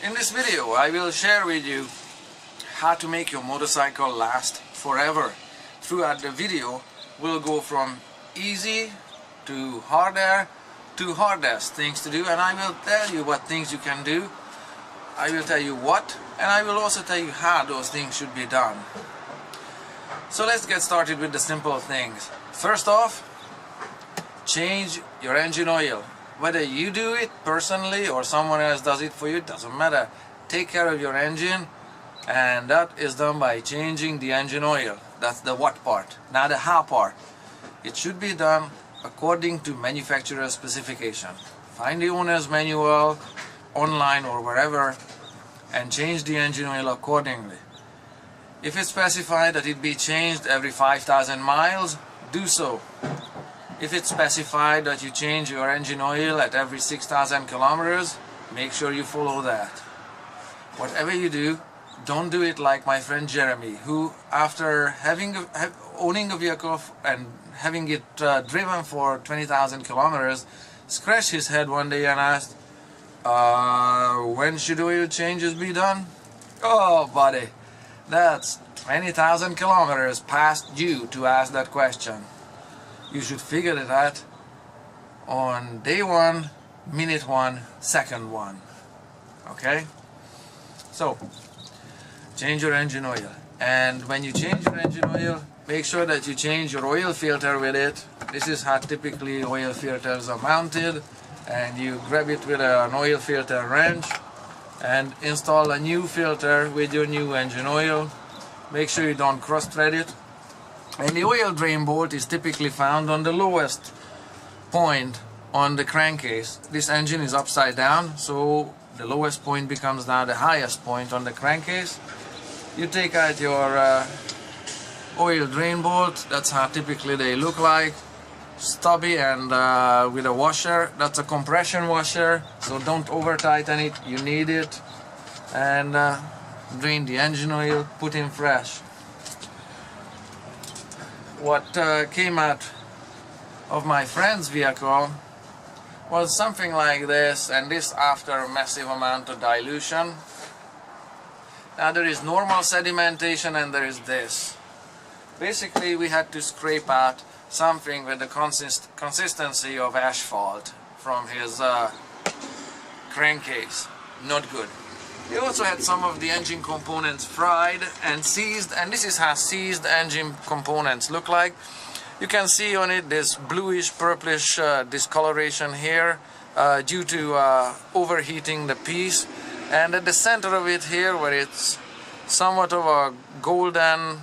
In this video I will share with you how to make your motorcycle last forever. Throughout the video we'll go from easy to harder to hardest things to do, and I will tell you what things you can do. I will tell you what, and I will also tell you how those things should be done. So let's get started with the simple things. First off, change your engine oil. Whether you do it personally or someone else does it for you, it doesn't matter. Take care of your engine, and that is done by changing the engine oil. That's the what part. Now the how part. It should be done according to manufacturer specification. Find the owner's manual online or wherever and change the engine oil accordingly. If it's specified that it be changed every 5,000 miles, do so. If it's specified that you change your engine oil at every 6,000 kilometers, make sure you follow that. Whatever you do, don't do it like my friend Jeremy, who after owning a vehicle and having it driven for 20,000 kilometers, scratched his head one day and asked, when should oil changes be done? Oh buddy, that's 20,000 kilometers past you to ask that question. You should figure it out on day 1, minute 1, second 1. Okay? So, change your engine oil. And when you change your engine oil, make sure that you change your oil filter with it. This is how typically oil filters are mounted. And you grab it with an oil filter wrench and install a new filter with your new engine oil. Make sure you don't cross-thread it. And the oil drain bolt is typically found on the lowest point on the crankcase. This engine is upside down, so the lowest point becomes now the highest point on the crankcase. You take out your oil drain bolt. That's how typically they look like. Stubby and with a washer. That's a compression washer, so don't over tighten it. You need it. And drain the engine oil, put in fresh. What came out of my friend's vehicle was something like this, and this after a massive amount of dilution. Now there is normal sedimentation and there is this. Basically we had to scrape out something with the consistency of asphalt from his crankcase. Not good. He also had some of the engine components fried and seized, and this is how seized engine components look like. You can see on it this bluish purplish discoloration here due to overheating the piece, and at the center of it here, where it's somewhat of a golden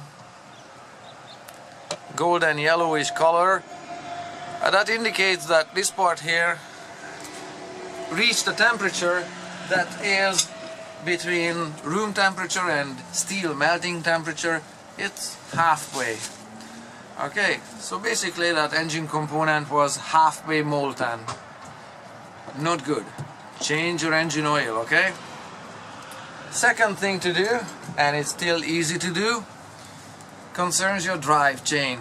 yellowish color, that indicates that this part here reached a temperature that is between room temperature and steel melting temperature. It's halfway. Okay, so basically that engine component was halfway molten. Not good. Change your engine oil, okay? Second thing to do, and it's still easy to do, concerns your drive chain.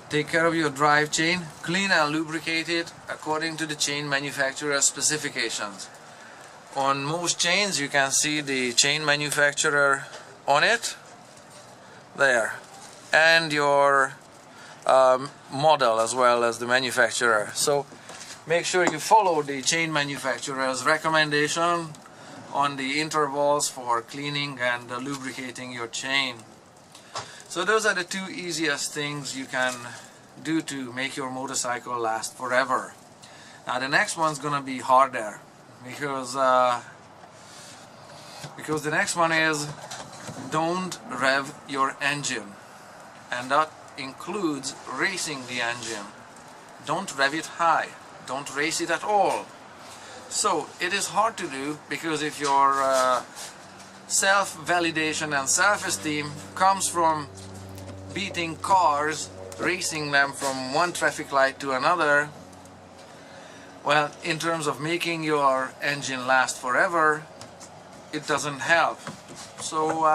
Take care of your drive chain, clean and lubricate it according to the chain manufacturer specifications. On most chains you can see the chain manufacturer on it, there, and your model as well as the manufacturer. So make sure you follow the chain manufacturer's recommendation on the intervals for cleaning and lubricating your chain. So those are the two easiest things you can do to make your motorcycle last forever. Now the next one's gonna be harder, because the next one is don't rev your engine, and that includes racing the engine. Don't rev it high, don't race it at all. So it is hard to do, because if your self-validation and self-esteem comes from beating cars, racing them from one traffic light to another, well, in terms of making your engine last forever, it doesn't help. So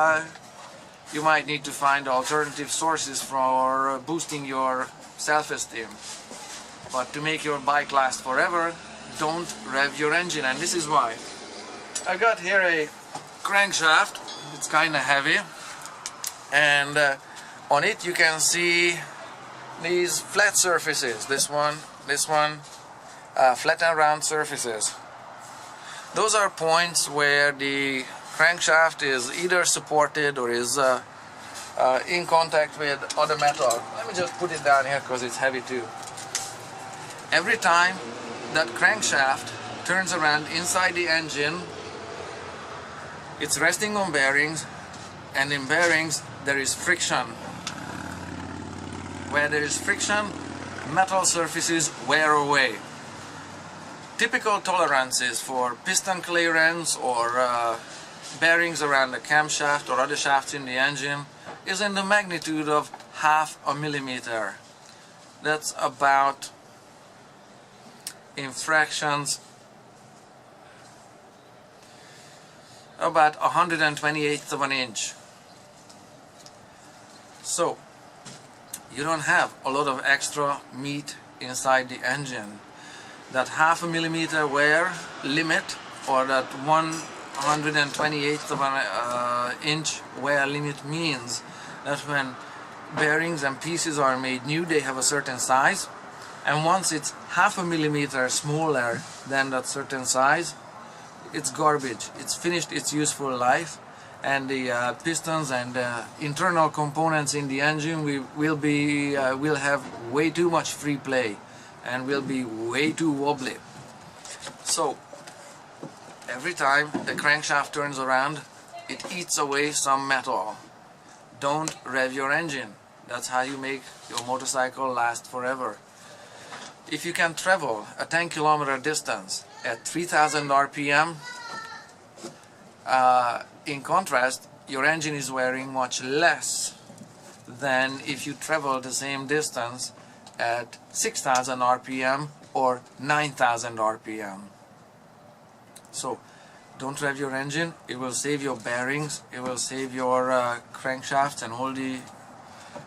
you might need to find alternative sources for boosting your self-esteem. But to make your bike last forever, don't rev your engine, and this is why. I got here a crankshaft. It's kind of heavy, and on it you can see these flat surfaces. This one, flat and round surfaces. Those are points where the crankshaft is either supported or is in contact with other metal. Let me just put it down here because it's heavy too. Every time that crankshaft turns around inside the engine, it's resting on bearings, and in bearings there is friction. Where there is friction, metal surfaces wear away. Typical tolerances for piston clearance or bearings around the camshaft or other shafts in the engine is in the magnitude of 0.5 millimeter. That's about, in fractions, about 128th of an inch. So you don't have a lot of extra meat inside the engine. That 0.5 millimeter wear limit, or that 128th of an inch wear limit, means that when bearings and pieces are made new, they have a certain size, and once it's 0.5 millimeter smaller than that certain size, it's garbage. It's finished its useful life, and the pistons and internal components in the engine will have way too much free play and will be way too wobbly. So every time the crankshaft turns around, it eats away some metal. Don't rev your engine. That's how you make your motorcycle last forever. If you can travel a 10-kilometer distance at 3000 RPM, in contrast, your engine is wearing much less than if you travel the same distance at 6000 RPM or 9000 RPM. So don't rev your engine. It will save your bearings, it will save your crankshafts and all the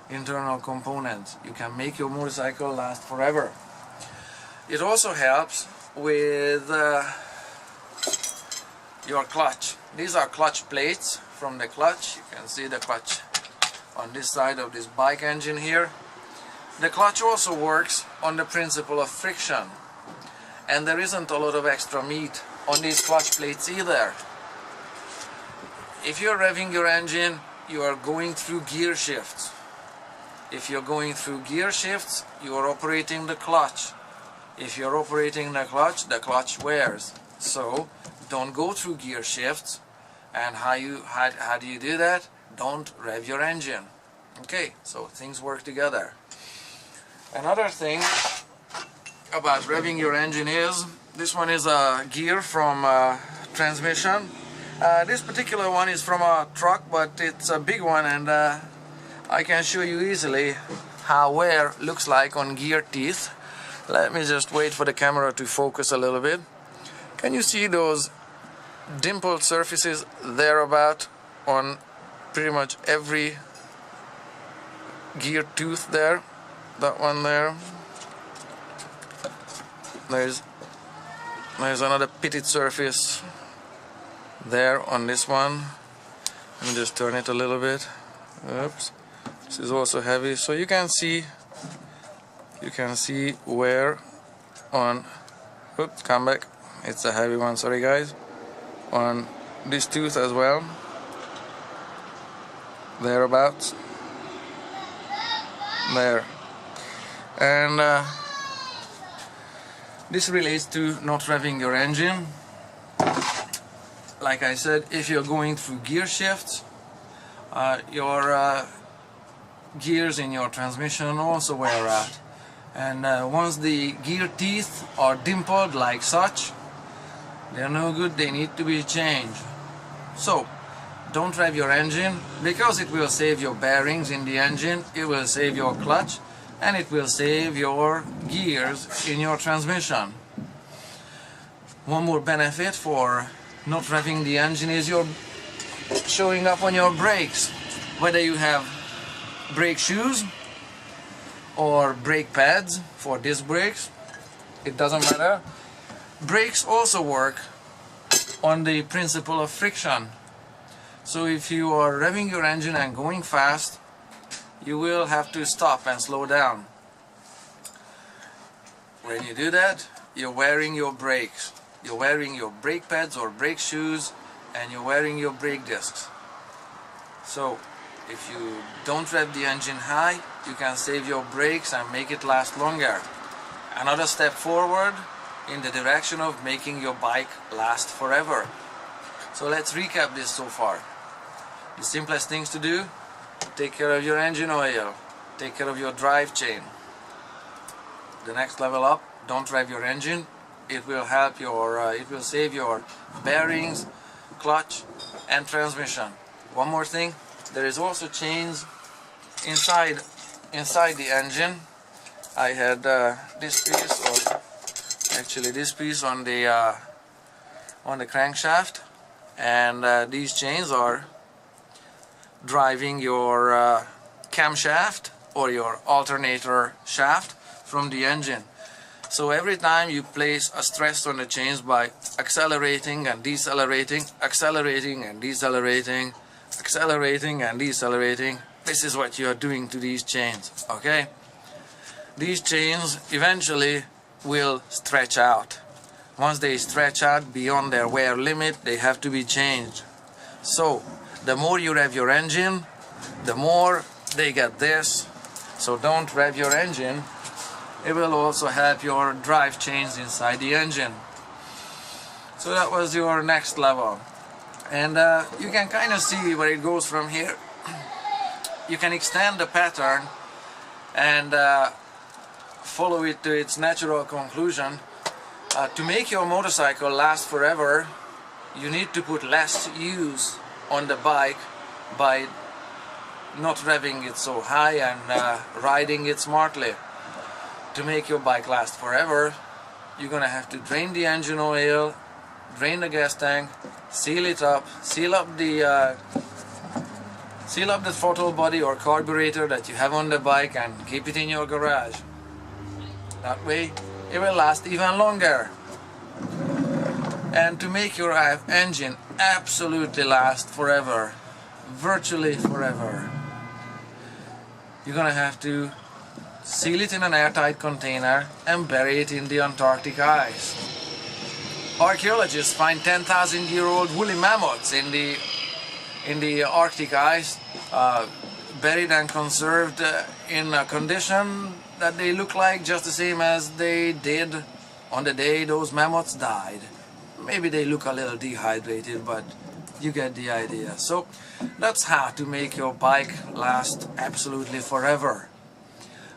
internal components. You can make your motorcycle last forever. It also helps with your clutch. These are clutch plates from the clutch. You can see the clutch on this side of this bike engine here. The clutch also works on the principle of friction, and there isn't a lot of extra meat on these clutch plates either. If you're revving your engine, you are going through gear shifts. If you're going through gear shifts, you are operating the clutch. If you're operating the clutch wears. So don't go through gear shifts. And how do you do that? Don't rev your engine. Okay, so things work together. Another thing about revving your engine is, this one is a gear from transmission. This particular one is from a truck, but it's a big one, and I can show you easily how wear looks like on gear teeth. Let me just wait for the camera to focus a little bit. Can you see those dimpled surfaces thereabout on pretty much every gear tooth there? That one there. There's another pitted surface there on this one. Let me just turn it a little bit. Oops. This is also heavy, so you can see wear on, oops, come back, it's a heavy one, sorry guys, on this tooth as well, thereabouts there. And this relates to not revving your engine. Like I said, if you're going through gear shifts, your gears in your transmission also wear out. And once the gear teeth are dimpled like such, they're no good, they need to be changed. So don't rev your engine, because it will save your bearings in the engine, it will save your clutch, and it will save your gears in your transmission. One more benefit for not revving the engine is you're showing up on your brakes. Whether you have brake shoes or brake pads for disc brakes, it doesn't matter. Brakes also work on the principle of friction. So if you are revving your engine and going fast, you will have to stop and slow down. When you do that, you're wearing your brakes. You're wearing your brake pads or brake shoes, and you're wearing your brake discs. So if you don't rev the engine high, you can save your brakes and make it last longer. Another step forward in the direction of making your bike last forever. So let's recap this so far. The simplest things to do: take care of your engine oil, take care of your drive chain. The next level up, don't rev your engine. It will help your, it will save your bearings, clutch and transmission. One more thing, there is also chains inside the engine. I had this piece, or actually this piece on the crankshaft, and these chains are driving your camshaft or your alternator shaft from the engine. So every time you place a stress on the chains by accelerating and decelerating, accelerating and decelerating, accelerating and decelerating, this is what you are doing to these chains, okay? These chains eventually will stretch out. Once they stretch out beyond their wear limit, they have to be changed. So the more you rev your engine, the more they get this. So don't rev your engine. It will also help your drive chains inside the engine. So that was your next level. And you can kind of see where it goes from here. You can extend the pattern and follow it to its natural conclusion. To make your motorcycle last forever, you need to put less use on the bike by not revving it so high and riding it smartly. To make your bike last forever, you're gonna have to drain the engine oil, drain the gas tank, seal it up, seal up the throttle body or carburetor that you have on the bike, and keep it in your garage. That way it will last even longer. And to make your engine absolutely last forever, virtually forever, you're gonna have to seal it in an airtight container and bury it in the Antarctic ice. Archaeologists find 10,000-year-old woolly mammoths in the Arctic ice, buried and conserved in a condition that they look like just the same as they did on the day those mammoths died. Maybe they look a little dehydrated, but you get the idea. So that's how to make your bike last absolutely forever.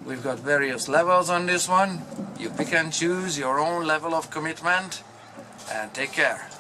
We've got various levels on this one. You pick and choose your own level of commitment, and take care.